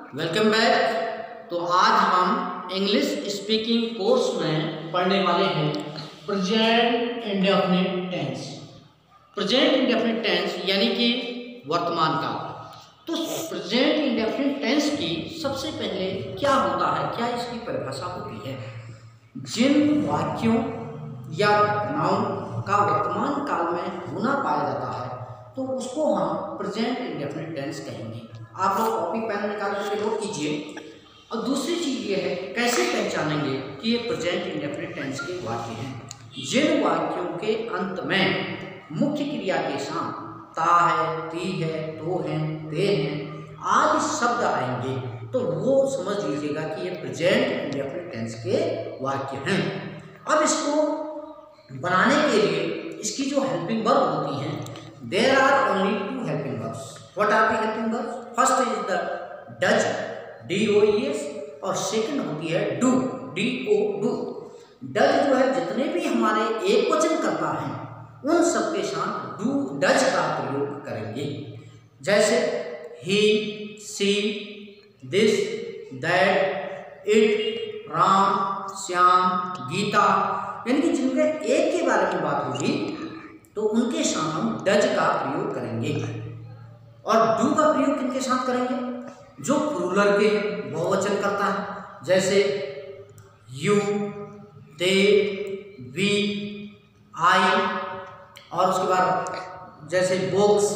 Welcome back. तो आज हम इंग्लिश स्पीकिंग कोर्स में पढ़ने वाले हैं present indefinite tense. Present indefinite tense यानी कि वर्तमान काल। तो प्रेजेंट इंडेफिनिट टेंस की सबसे पहले क्या होता है, क्या इसकी परिभाषा होती है? जिन वाक्यों या घटनाओं का वर्तमान काल में होना पाया जाता है तो उसको हम प्रेजेंट इंडेफिनिट टेंस कहेंगे। आप लोग कॉपी पेन निकाल कर नोट कीजिए। और दूसरी चीज़ ये है, कैसे पहचानेंगे कि ये प्रेजेंट इंडेफिनिट टेंस के वाक्य हैं? जिन वाक्यों के अंत में मुख्य क्रिया के साथ ता है, ती है, तो है, ते हैं आदि शब्द आएंगे तो वो समझ लीजिएगा कि ये प्रेजेंट इंडेफिनिट टेंस के वाक्य हैं। अब इसको बनाने के लिए इसकी जो हेल्पिंग वर्ब होती हैं, there are only two helping verbs. What are the helping verbs? First is the does, DOES, और सेकंड होती है डू, DO, डू। डज जो है जितने भी हमारे एक वचन करता है उन सबके साथ डू डज का प्रयोग करेंगे। जैसे he, she, this, that, it, Ram, Shyam, Gita, यानी कि जिनके एक के बारे में बात होगी तो उनके साथ हम डज का प्रयोग करेंगे। और डू का प्रयोग किनके साथ करेंगे? जो प्लूरल के बहुवचन करता है, जैसे यू, दे, वी, आई, और उसके बाद जैसे बुक्स,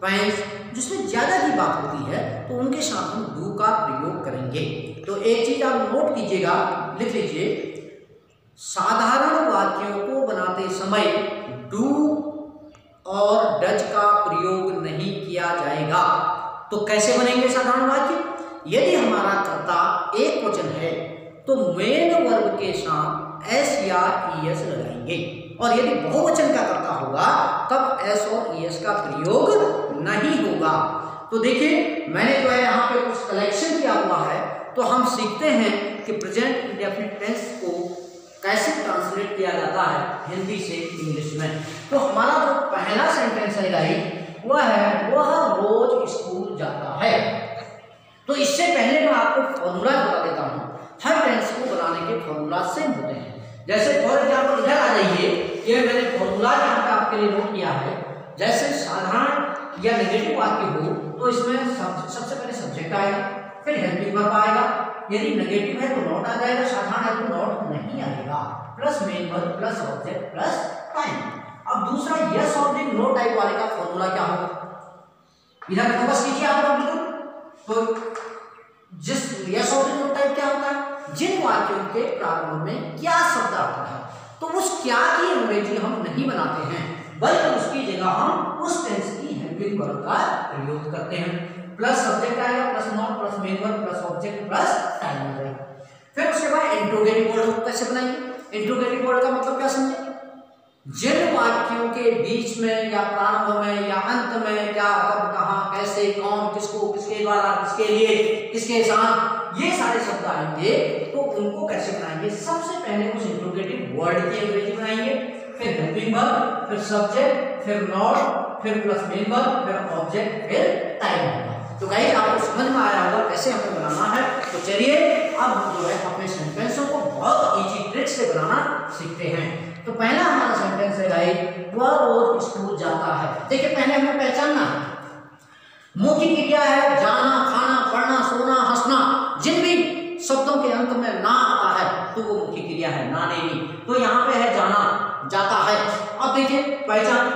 पेन्स, जिसमें ज़्यादा की बात होती है तो उनके साथ हम डू का प्रयोग करेंगे। तो एक चीज़ आप नोट कीजिएगा, लिख लीजिए, साधारण वाक्यों को बनाते समय डू और डज का प्रयोग नहीं किया जाएगा। तो कैसे बनेंगे साधारण वाक्य? यदि हमारा कर्ता एक वचन है तो मेन वर्ब के साथ एस या ईएस लगाएंगे, और यदि बहुवचन का कर्ता होगा तब एस और ईएस का प्रयोग नहीं होगा। तो देखिए, मैंने जो है यहाँ पे कुछ कलेक्शन किया हुआ है, तो हम सीखते हैं कि प्रेजेंट इंडेफिनिट टेंस को कैसे ट्रांसलेट किया जाता है हिंदी से इंग्लिश में। तो हमारा जो पहला सेंटेंस है गाइस वह है, वह रोज स्कूल जाता है। तो इससे पहले मैं आपको फॉर्मूला बता देता हूँ। हर टेंस को बनाने के फॉर्मूला सेम होते हैं। जैसे फॉर एग्जाम्पल इधर आ जाइए, ये मैंने फॉर्मूला यहाँ पे आपके लिए नोट किया है। जैसे साधारण या नेगेटिव वाक्य हो तो इसमें सबसे पहले सब्जेक्ट आएगा, फिर हेल्पिंग वर्ब आएगा। यदि नेगेटिव है तो नॉट आ जाएगा, साधारण है तो नॉट नहीं आएगा, plus main verb plus object plus time. अब दूसरा यस ऑब्जेक्ट नो टाइप वाले का फॉर्मूला क्या होगा? इधर फोकस कीजिए आप लोग बिल्कुल। तो जिस यस ऑब्जेक्ट नो टाइप क्या होता है? जिन वाक्यों के प्रारंभ में क्या शब्द आता है तो उस क्या की अंग्रेजी हम नहीं बनाते हैं, बल्कि उसकी जगह हम उस टेंस की हेल्पिंग वर्ब का प्रयोग करते हैं। प्लस सब्जेक्ट आएगा, plus not, plus main verb, plus object, plus time आ जाएगा। फिर उसके बाद इंट्रोगेटिव वर्ड को कैसे बनाएंगे? इंट्रोगेटिव वर्ड का मतलब क्या समझे? जिन वाक्यों के बीच में या प्रारंभ में या अंत में क्या, कब, कहाँ, कैसे, कौन, किसको, किसके द्वारा, किसके लिए, किसके साथ, ये सारे शब्द आएंगे तो उनको कैसे बनाएंगे? सबसे पहले उस इंट्रोगेटिव वर्ड की अंग्रेजी बनाएंगे, फिर हेल्पिंग वर्ब, फिर सब्जेक्ट, फिर नॉट, फिर प्लस मेन वर्ब, फिर ऑब्जेक्ट, फिर टाइम होगा। तो गाइस आपको समझ में आया होगा कैसे हमें बनाना है। तो चलिए अब हम जो है अपने सेंटेंसों को बहुत इजी ट्रिक से बनाना सीखते हैं। तो पहला हमारा सेंटेंस है गाइस, वह रोज स्कूल जाता है। देखिए, पहले हमें पहचानना है, मुख्य क्रिया है जाना, खाना, पढ़ना, सोना, हंसना। जिन भी शब्दों के अंत में ना आता है तो वो मुख्य क्रिया है, ना, नहीं। तो यहाँ पे है जाना, जाता है। अब देखिए पहचान,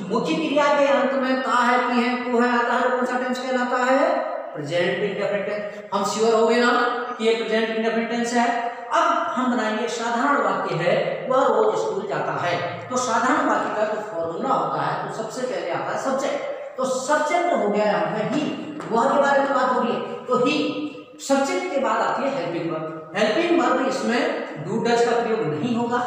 मुख्य क्रिया के अंत में ता है, ती है, तो है आता है, कौन सा टेंस कहलाता है? Present indefinite tense. हम श्योर हो गए ना कि ये प्रेजेंट इंडेफिनिट टेंस है। अब हम बनाएंगे साधारण वाक्य है, वह रोज स्कूल जाता है। तो साधारण वाक्य का जो फॉर्मूला होता है तो सबसे पहले आता है सब्जेक्ट। तो सब्जेक्ट हो गया यहाँ पे ही, वह के बारे में बात हो रही है तो ही। सब्जेक्ट के बाद आती है हेल्पिंग वर्ब। हेल्पिंग वर्ब इसमें डू डज का प्रयोग नहीं होगा,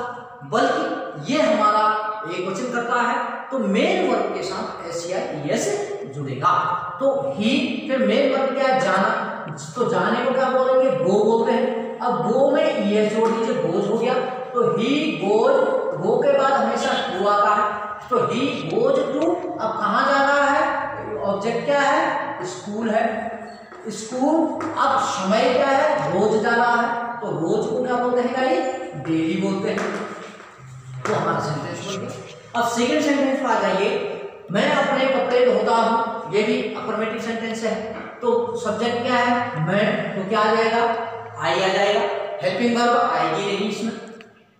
बल्कि ये हमारा एक वचन करता है तो मेन वर्ब के साथ एस या ईएस जुड़ेगा। तो ही, फिर मेन वर्ब क्या है? जाना। तो जाने को क्या बोलेंगे? गो बोलते हैं। अब गो में ईएस जोड़ दीजिए, गोज हो गया। तो ही गोज, गो के बाद हमेशा टू आता है, तो ही गोज टू। अब कहाँ जा रहा है? ऑब्जेक्ट क्या है? स्कूल है। स्कूल। अब समय क्या है, रोज जा रहा है, तो रोज को क्या बोलते हैं गाइस, डेली बोलते हैं। तो हमारा सेंटेंस बन गया। अब सेकंड सेंटेंस पर आ जाइए, मैं अपने कपड़े धोता हूँ, ये भी अफर्मेटिव सेंटेंस है। तो सब्जेक्ट क्या है, मैं, तो क्या आ जाएगा, आई आ जाएगा। हेल्पिंग वर्ब आएगी नहीं इसमें,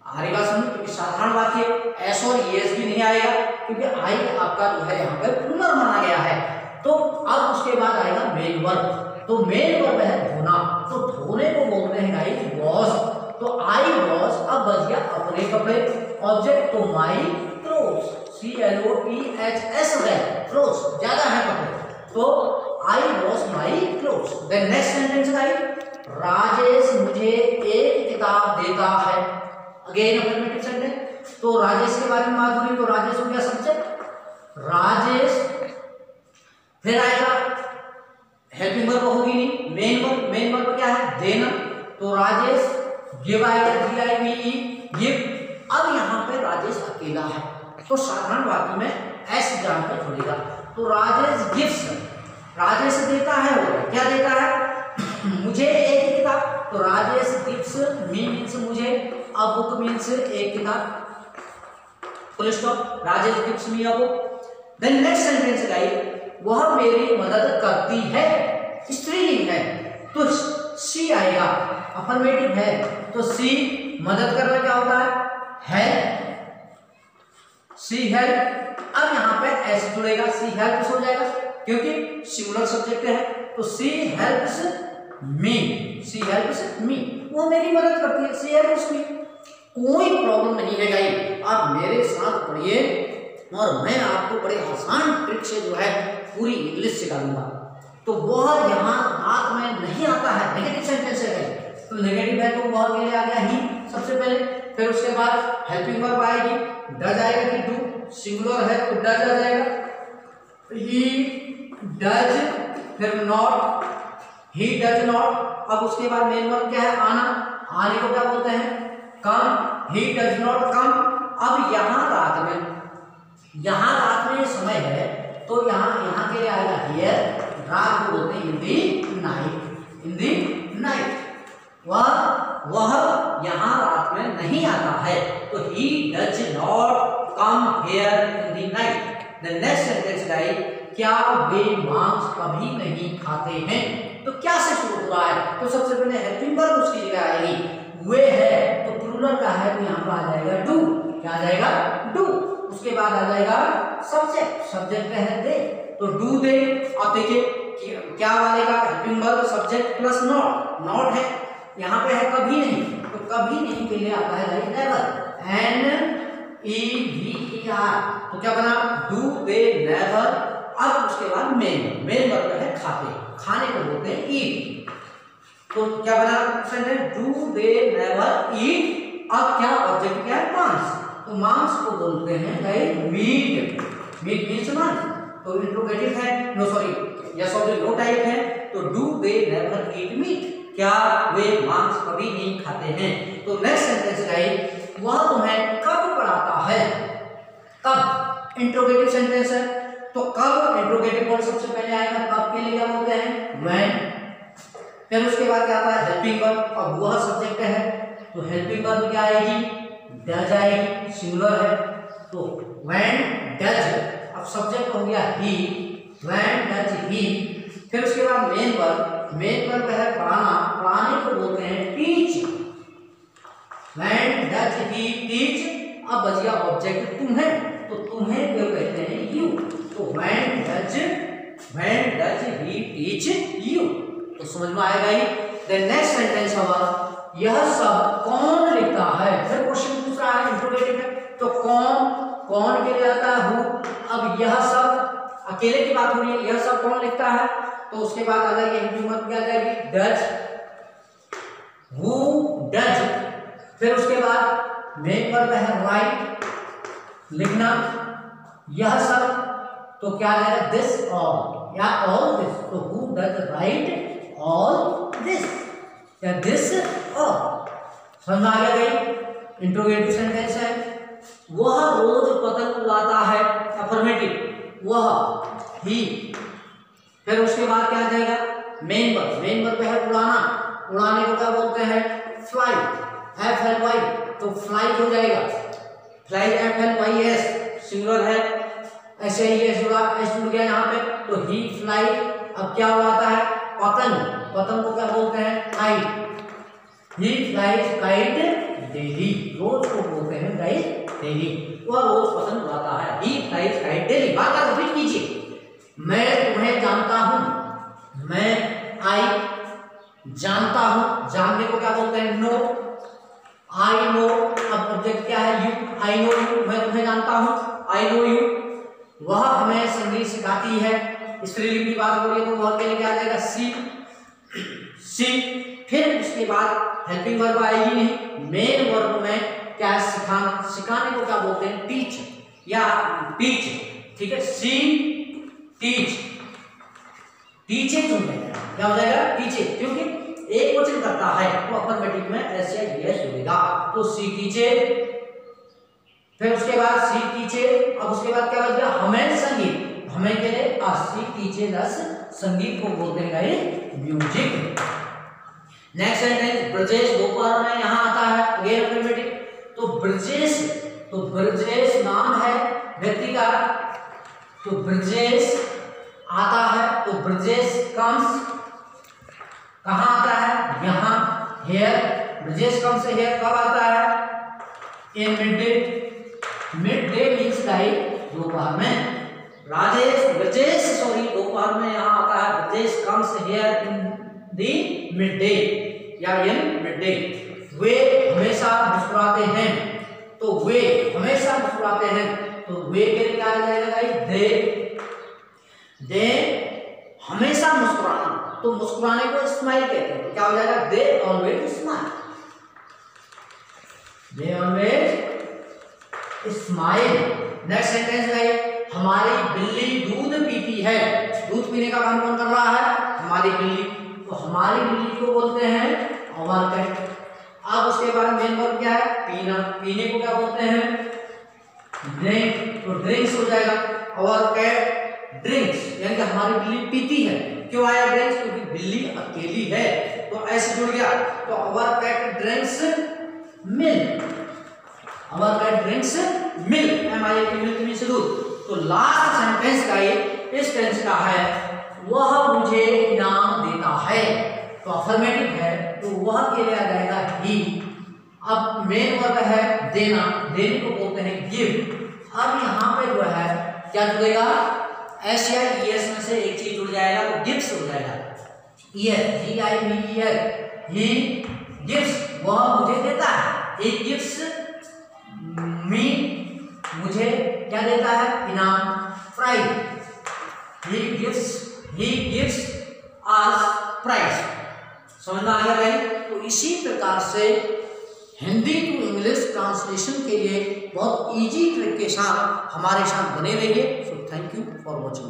हमारी बात समझ, क्योंकि साधारण वाक्य एस और एस भी नहीं आएगा, क्योंकि आई आपका जो है यहाँ पर प्लूरल माना गया है। तो अब उसके बाद आएगा मेन वर्ब। तो मेन वर्ब है धोना, तो धोने को बोलते हैं गाइस वॉश। तो आई वॉश, अब बच गया अपने कपड़े, ऑब्जेक्ट तो माई क्लोथ्स, CLOTHS है, क्लोथ्स ज्यादा है कपड़े, तो I wash my clothes. Then next sentence guys, Rajesh मुझे एक किताब देता है, अगेन अफर्मेटिव सेंटेंस। तो राजेश के बारे में बात हो रही, तो राजेश हो गया सब्जेक्ट, राजेश। फिर आएगा हेल्पिंग वर्ब होगी नहीं, मेन वर्ब। मेन वर्ब क्या है, देना, तो राजेश गिव आएगा, GIVE, गिव। अब यहाँ पे राजेश अकेला है, तो साधारण वाक्य में एस जान कर छोड़ेगा। तो राजेश गिव्स, राजेश देता है, वो क्या देता है, मुझे एक किताब, तो राजेश गिव्स मी मीन्स मुझे, अ बुक मीन्स एक किताब, full stop, Rajesh gives me a book. Then next sentence guys, वह मेरी मदद करती है, स्त्रीलिंग है, तो सी आएगा, अफर्मेटिव है, तो सी मदद करना क्या होता है, सी हेल्प। अब यहाँ पे एस जुड़ेगा, सी हेल्प्स हो जाएगा, क्योंकि सिंगुलर सब्जेक्ट है, तो सी हेल्प्स मी, सी हेल्प्स मी, वो मेरी मदद करती है, सी हेल्प्स मी। कोई प्रॉब्लम नहीं है गाइस, आप मेरे साथ पढ़िए और मैं आपको बड़े आसान ट्रिक से जो है पूरी इंग्लिश सिखाऊंगा। तो वह यहाँ रात में नहीं आता है, नेगेटिव सेंटेंस है, तो नेगेटिव है तो वह के लिए आ गया ही सबसे पहले। फिर उसके बाद हेल्पिंग वर्ब आएगी, डज आएगा कि डू, सिंगुलर है तो डज आ जाएगा, ही डज, फिर नॉट, ही डज नॉट। अब उसके बाद मेन वर्ब क्या है, आना, आने को क्या बोलते हैं, कम, ही डज नॉट कम। अब यहाँ रात में समय है, तो यहाँ के लिए आएगा हियर, रात को बोलते हैं इन दी नाइट, इन दी नाइट। वह यहाँ रात में नहीं आता है, तो he does not come here in the night. The next sentence guys, क्या वे मांस कभी नहीं खाते हैं, तो क्या से शुरू हो रहा है, तो सबसे पहले हेल्पिंग वर्ब उसकी जगह आएगी, वे है तो प्लूरल का है, तो यहाँ पर आ जाएगा डू, क्या आ जाएगा, डू। उसके बाद आ जाएगा सब्जेक्ट, सब्जेक्ट है दे, तो डू दे। अब देखिए क्या वाले का, helping verb subject plus not, not है यहाँ पे है कभी नहीं, तो कभी नहीं के लिए आता है लाइक नेवर, NEVER, तो क्या बना, डू दे नेवर। अब उसके बाद मेन वर्ब है खाते, खाने को बोलते हैं ईट, तो क्या बना सेंटेंस, डू दे नेवर ईट। अब क्या ऑब्जेक्ट क्या है, मांस, तो मांस को बोलते हैं गाइस मीट, मीट मीन्स मांस, तो इंट्रोगेटिव है, नो सॉरी यस और नो टाइप है, तो do they never eat meat, क्या वे मांस कभी नहीं खाते हैं। तो नेक्स्ट सेंटेंस गाइस, वह तुम्हें कब पढ़ाता है, कब इंट्रोगेटिव सेंटेंस है, तो कब इंट्रोगेटिव वर्ड सबसे पहले आएगा, कब के लिए क्या बोलते हैं, व्हेन। फिर उसके बाद क्या आता है हेल्पिंग वर्ब, अब वह सब्जेक्ट है, तो हेल्पिंग वर्ब क्या आएगी, डज आएगी, सिंगुलर है, तो व्हेन डज। अब सब्जेक्ट हो गया ही, व्हेन डज ही। फिर उसके बाद मेन वर्ब है पढ़ाना, पढ़ाने को बोलते हैं teach, when does he teach. अब बच गया ऑब्जेक्ट तुम्हें, तो तुम्हें क्यों कहते हैं यू, तो when does he teach you, तो समझ में आएगा ही। देन नेक्स्ट सेंटेंस हमारा, यह सब कौन लिखता है, फिर क्वेश्चन पूछ रहा है, इंट्रोगेटिव है, तो कौन के लिए आता है हु। अब यह सब अकेले की बात हो रही है, यह सब कौन लिखता है, तो उसके बाद आ जाएगी हेल्पिंग वर्ब क्या आ जाएगी, डज, हु डज। फिर उसके बाद मेन वर्ब है राइट, लिखना, यह सब, तो क्या आ जाएगा, दिस ऑल या ऑल दिस, तो who does right all this या दिस ऑल, समझ आ गया भाई। इंट्रोगेटिव सेंटेंस है, वह रोज पतंग उड़ाता है, अफर्मेटिव, वह ही। फिर उसके बाद क्या आ जाएगा, मेन वर्ब है उड़ाना, उड़ाने को क्या बोलते हैं फ्लाई, FLY, तो फ्लाई हो जाएगा, फ्लाई FLYS सिंगुलर है, ऐसे ही एस जुड़ गया यहाँ पे, तो ही फ्लाई। अब क्या उड़ाता है पतंग, पतंग को क्या बोलते हैं काइट, ही फ्लाइज काइट डेली, रोज को बोलते हैं काइट डेली, वह रोज पतंग उड़ाता है, ही फ्लाइज काइट डेली। बार बार रिपीट कीजिए, मैं तुम्हें जानता हूं, मैं आई जानता हूं, जानने को क्या बोलते हैं नो, आई नो, अब ऑब्जेक्ट क्या है यू, आई नो यू, मैं तुम्हें जानता हूं, आई नो यू। वह हमें संगीत सिखाती है, स्त्रीलिंग की बात हो रही है तो वह के लिए क्या आ जाएगा सी, फिर उसके बाद हेल्पिंग वर्ब आएगी नहीं, मेन वर्ब में क्या सिखाना, सिखाने को क्या बोलते हैं टीच या टीच, ठीक है, सी टीच, टीचेज हो जाएगा, क्या हो जाएगा टीचे, क्योंकि एक वचन करता है तो अफर्मेटिव में एस या यस होगा, तो सी टीचे, फिर उसके बाद सी टीचे, अब उसके बाद क्या बच गया हमें संगीत, हमें के लिए सी टीचे दस, संगीत को बोलते हैं म्यूजिक। नेक्स्ट सेंटेंस, ब्रजेश दोपहर में यहाँ आता है, अगेन अफर्मेटिव, तो ब्रजेश, तो ब्रजेश नाम है व्यक्ति का, तो ब्रजेश आता है, तो ब्रजेश कम्स कहाँ आता है यहाँ, हेयर, ब्रजेश कम्स हेयर कब आता है in mid day, mid day means like दोपहर में, ब्रजेश सॉरी दोपहर में यहाँ आता है, Brajesh comes here in the mid day या इन मिड डे। वे हमेशा मुस्कुराते हैं, तो वे हमेशा मुस्कुराते हैं, तो वे के लिए क्या आ जाएगा गाइस दे हमेशा मुस्कुराना, तो मुस्कुराने को स्माइल कहते हैं, तो क्या हो जाएगा they always smile, they always smile. Next sentence है, हमारी बिल्ली दूध पीती है, दूध पीने का काम कौन कर रहा है हमारी बिल्ली, तो हमारी बिल्ली को बोलते हैं आवर कैट। अब उसके बाद मेन वर्ब क्या है पीना, पीने को क्या बोलते हैं ड्रिंक, तो ड्रिंक्स हो जाएगा, आवर कैट ड्रिंक्स, यानी कि हमारी बिल्ली पीती है, क्यों आया ड्रिंक्स क्योंकि बिल्ली अकेली है, तो ऐसे जुड़ गया, तो our cat drinks milk, our cat drinks milk, MILK milk means दूध। तो लास्ट सेंटेंस का इस टेंस का है वह मुझे इनाम देता है, तो अफर्मेटिव है, तो वह के लिए आ जाएगा ही। अब मेन वर्ब है देना, देने को बोलते हैं गिव। अब यहाँ पे जो है क्या जुड़ेगा एस या ईएस में से एक चीज जुड़ जाएगा, तो गिफ्ट्स हो जाएगा, ईयर GIVES, ही गिफ्ट्स, वह मुझे देता है, ही गिफ्ट्स मी, मुझे क्या देता है इनाम, prize, he gives us prize. समझ में आ गया भाई? तो इसी प्रकार से हिंदी टू इंग्लिश ट्रांसलेशन के लिए बहुत इजी ट्रिक के साथ हमारे साथ बने रहिए। So thank you for watching.